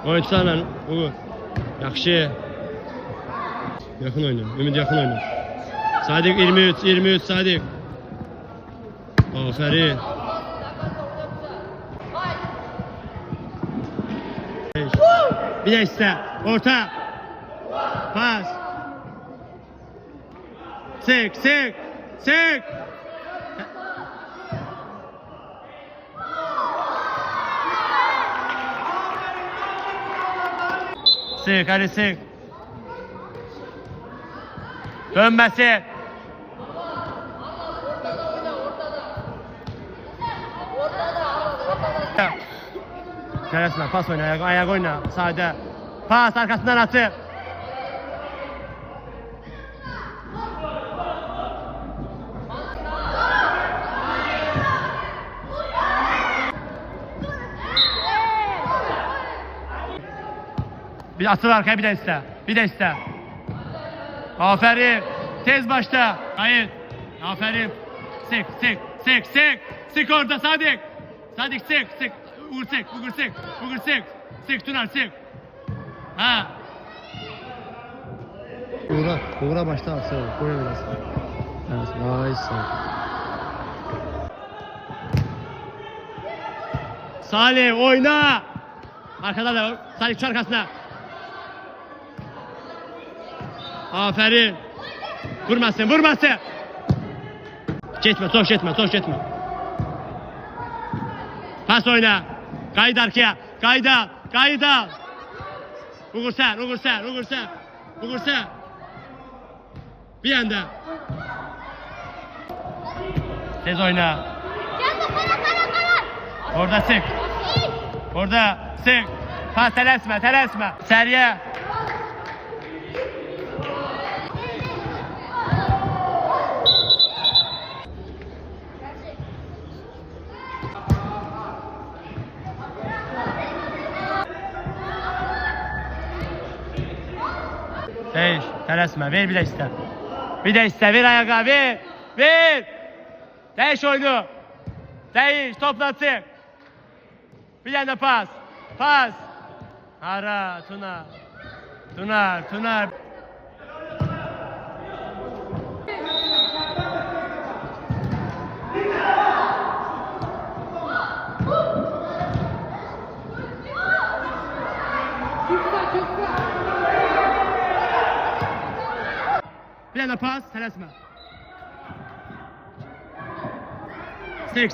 Oyuncularla Uğur. Yaxşı. Yaxın oynayın. Ümid yaxın oynayın. Sadiq 23 Sadiq. Aferin. Bir de iste. Orta. Pas. Sık. Sık, hadi sık. Dönmesin. Teresme, pas oyna, ayak oyna, sağda. Pas arkasından atı. Bir atıl arkaya bir de iste. Aferin. Tez başta. Hayır. Aferin. Sık orada Sadik. Sadik sık. Uğur sık. Sık Tunar sık. Ha. Uğur'a başta alsın. Buraya biraz. Evet. Vay sağ. Salih oyna. Arkada da Salih şu arkasına. Aferin. Vurmasın. Çok geçme. Pas oyna. Kaydı arkaya. Kaydı. Uğur sen. Bir anda. Tez oyna. Orada sık. Pas teresme. Seriye. Değiş, teresme, ver bir de iste, ver ayağa, ver. Değiş oyunu. Değiş, toplatsın. Bir tane pas. Ara, Tunar. Bir tane pas, teresme. Sık.